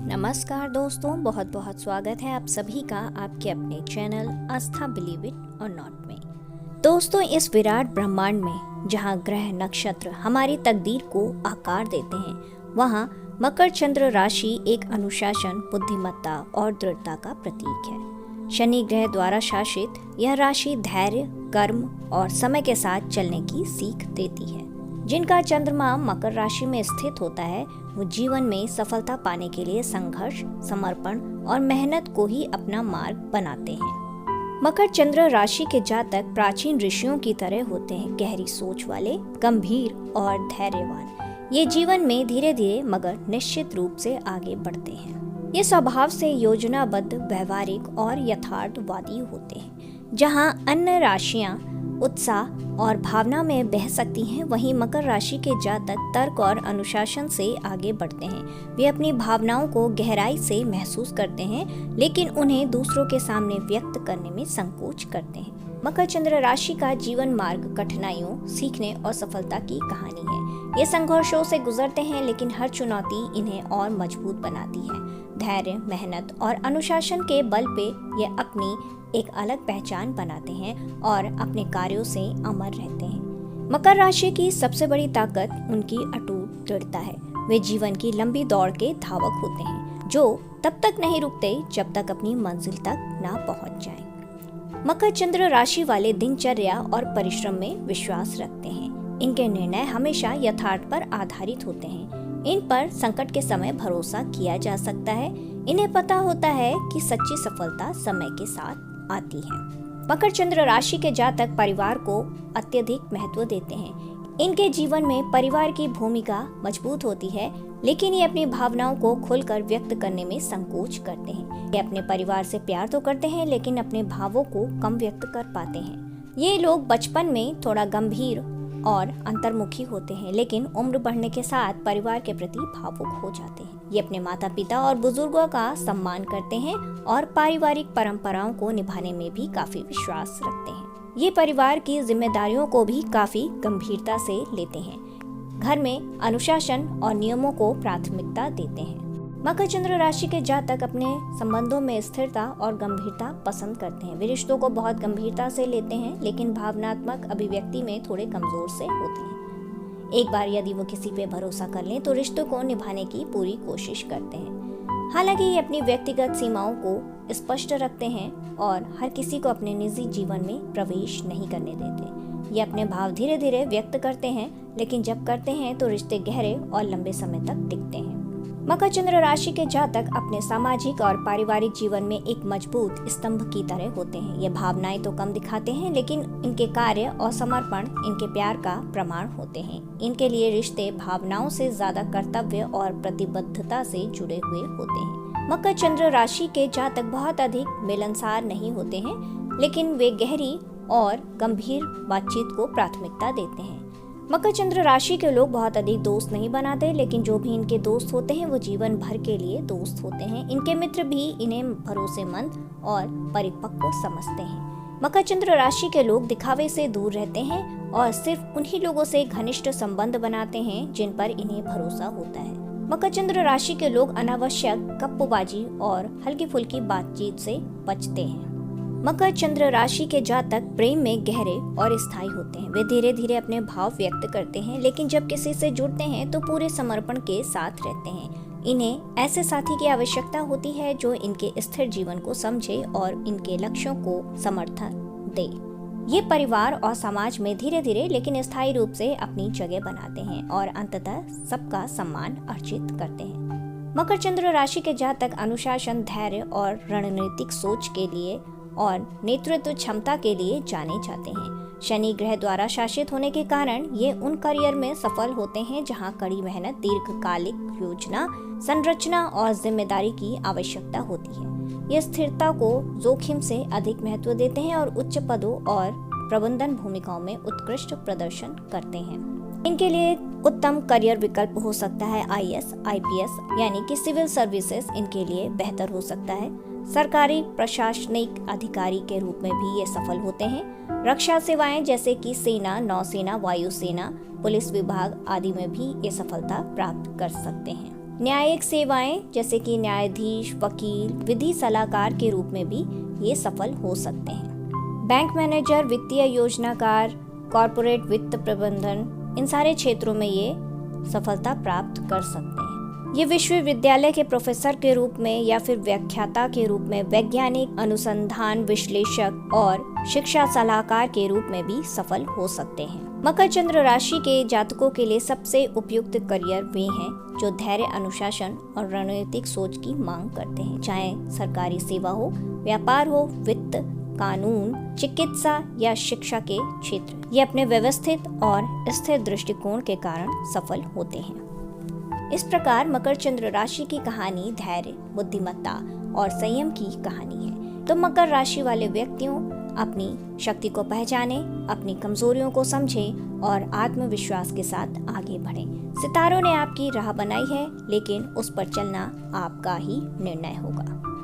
नमस्कार दोस्तों, बहुत बहुत स्वागत है आप सभी का आपके अपने चैनल आस्था बिलीव इट और नॉट में। दोस्तों, इस विराट ब्रह्मांड में जहां ग्रह नक्षत्र हमारी तकदीर को आकार देते हैं, वहां मकर चंद्र राशि एक अनुशासन, बुद्धिमत्ता और दृढ़ता का प्रतीक है। शनि ग्रह द्वारा शासित यह राशि धैर्य, कर्म और समय के साथ चलने की सीख देती है। जिनका चंद्रमा मकर राशि में स्थित होता है, वो जीवन में सफलता पाने के लिए संघर्ष, समर्पण और मेहनत को ही अपना मार्ग बनाते हैं। मकर चंद्र राशि के जातक प्राचीन ऋषियों की तरह होते हैं, गहरी सोच वाले, गंभीर और धैर्यवान। ये जीवन में धीरे धीरे मगर निश्चित रूप से आगे बढ़ते हैं। ये स्वभाव से योजनाबद्ध, व्यवहारिक और यथार्थवादी होते हैं। जहाँ अन्य राशियां उत्साह और भावना में बह सकती हैं, वहीं मकर राशि के जातक तर्क और अनुशासन से आगे बढ़ते हैं। वे अपनी भावनाओं को गहराई से महसूस करते हैं, लेकिन उन्हें दूसरों के सामने व्यक्त करने में संकोच करते हैं। मकर चंद्र राशि का जीवन मार्ग कठिनाइयों, सीखने और सफलता की कहानी है। ये संघर्षों से गुजरते हैं, लेकिन हर चुनौती इन्हें और मजबूत बनाती है। धैर्य, मेहनत और अनुशासन के बल पे ये अपनी एक अलग पहचान बनाते हैं और अपने कार्यों से अमर रहते हैं। मकर राशि की सबसे बड़ी ताकत उनकी अटूट दृढ़ता है। वे जीवन की लंबी दौड़ के धावक होते हैं, जो तब तक नहीं रुकते जब तक अपनी मंजिल तक ना पहुंच जाएं। मकर चंद्र राशि वाले दिनचर्या और परिश्रम में विश्वास रखते हैं। इनके निर्णय हमेशा यथार्थ पर आधारित होते हैं। इन पर संकट के समय भरोसा किया जा सकता है। इन्हें पता होता है कि सच्ची सफलता समय के साथ आती है। मकर चंद्र राशि के जातक परिवार को अत्यधिक महत्व देते हैं। इनके जीवन में परिवार की भूमिका मजबूत होती है, लेकिन ये अपनी भावनाओं को खुलकर व्यक्त करने में संकोच करते हैं। ये अपने परिवार से प्यार तो करते हैं, लेकिन अपने भावों को कम व्यक्त कर पाते हैं। ये लोग बचपन में थोड़ा गंभीर और अंतर्मुखी होते हैं, लेकिन उम्र बढ़ने के साथ परिवार के प्रति भावुक हो जाते हैं। ये अपने माता पिता और बुजुर्गों का सम्मान करते हैं और पारिवारिक परंपराओं को निभाने में भी काफी विश्वास रखते हैं। ये परिवार की जिम्मेदारियों को भी काफी गंभीरता से लेते हैं। घर में अनुशासन और नियमों को प्राथमिकता देते हैं। मकर चंद्र राशि के जातक अपने संबंधों में स्थिरता और गंभीरता पसंद करते हैं। वे रिश्तों को बहुत गंभीरता से लेते हैं, लेकिन भावनात्मक अभिव्यक्ति में थोड़े कमजोर से होते हैं। एक बार यदि वो किसी पे भरोसा कर लें तो रिश्तों को निभाने की पूरी कोशिश करते हैं। हालांकि ये अपनी व्यक्तिगत सीमाओं को स्पष्ट रखते हैं और हर किसी को अपने निजी जीवन में प्रवेश नहीं करने देते। ये अपने भाव धीरे धीरे व्यक्त करते हैं, लेकिन जब करते हैं तो रिश्ते गहरे और लंबे समय तक टिकते हैं। मकर चंद्र राशि के जातक अपने सामाजिक और पारिवारिक जीवन में एक मजबूत स्तंभ की तरह होते हैं। ये भावनाएं तो कम दिखाते हैं, लेकिन इनके कार्य और समर्पण इनके प्यार का प्रमाण होते हैं। इनके लिए रिश्ते भावनाओं से ज्यादा कर्तव्य और प्रतिबद्धता से जुड़े हुए होते हैं। मकर चंद्र राशि के जातक बहुत अधिक मिलनसार नहीं होते हैं, लेकिन वे गहरी और गंभीर बातचीत को प्राथमिकता देते हैं। मकर चंद्र राशि के लोग बहुत अधिक दोस्त नहीं बनाते, लेकिन जो भी इनके दोस्त होते हैं वो जीवन भर के लिए दोस्त होते हैं। इनके मित्र भी इन्हें भरोसेमंद और परिपक्व समझते हैं। मकर चंद्र राशि के लोग दिखावे से दूर रहते हैं और सिर्फ उन्हीं लोगों से घनिष्ठ संबंध बनाते हैं जिन पर इन्हें भरोसा होता है। मकर चंद्र राशि के लोग अनावश्यक गप्पबाजी और हल्की फुल्की बातचीत से बचते हैं। मकर चंद्र राशि के जातक प्रेम में गहरे और स्थायी होते हैं। वे धीरे धीरे अपने भाव व्यक्त करते हैं, लेकिन जब किसी से जुड़ते हैं तो पूरे समर्पण के साथ रहते हैं। इन्हें ऐसे साथी की आवश्यकता होती है जो इनके स्थिर जीवन को समझे और इनके लक्ष्यों को समर्थन दे। ये परिवार और समाज में धीरे धीरे लेकिन स्थायी रूप से अपनी जगह बनाते हैं और अंततः सबका सम्मान अर्जित करते हैं। मकर चंद्र राशि के जातक अनुशासन, धैर्य और रणनीतिक सोच के लिए और नेतृत्व क्षमता के लिए जाने जाते हैं। शनि ग्रह द्वारा शासित होने के कारण ये उन करियर में सफल होते हैं जहां कड़ी मेहनत, दीर्घकालिक योजना, संरचना और जिम्मेदारी की आवश्यकता होती है। ये स्थिरता को जोखिम से अधिक महत्व देते हैं और उच्च पदों और प्रबंधन भूमिकाओं में उत्कृष्ट प्रदर्शन करते हैं। इनके लिए उत्तम करियर विकल्प हो सकता है आईएएस, आईपीएस यानी कि सिविल सर्विसेज इनके लिए बेहतर हो सकता है। सरकारी प्रशासनिक अधिकारी के रूप में भी ये सफल होते हैं। रक्षा सेवाएं जैसे कि सेना, नौसेना, वायुसेना, पुलिस विभाग आदि में भी ये सफलता प्राप्त कर सकते हैं। न्यायिक सेवाएं जैसे कि न्यायाधीश, वकील, विधि सलाहकार के रूप में भी ये सफल हो सकते हैं। बैंक मैनेजर, वित्तीय योजनाकार, कॉरपोरेट वित्त प्रबंधन, इन सारे क्षेत्रों में ये सफलता प्राप्त कर सकते हैं। ये विश्वविद्यालय के प्रोफेसर के रूप में या फिर व्याख्याता के रूप में, वैज्ञानिक अनुसंधान विश्लेषक और शिक्षा सलाहकार के रूप में भी सफल हो सकते हैं। मकर चंद्र राशि के जातकों के लिए सबसे उपयुक्त करियर वे हैं जो धैर्य, अनुशासन और रणनीतिक सोच की मांग करते हैं, चाहे सरकारी सेवा हो, व्यापार हो, वित्त, कानून, चिकित्सा या शिक्षा के क्षेत्र। ये अपने व्यवस्थित और स्थिर दृष्टिकोण के कारण सफल होते हैं। इस प्रकार मकर चंद्र राशि की कहानी धैर्य, बुद्धिमत्ता और संयम की कहानी है। तो मकर राशि वाले व्यक्तियों अपनी शक्ति को पहचानें, अपनी कमजोरियों को समझें और आत्मविश्वास के साथ आगे बढ़ें। सितारों ने आपकी राह बनाई है, लेकिन उस पर चलना आपका ही निर्णय होगा।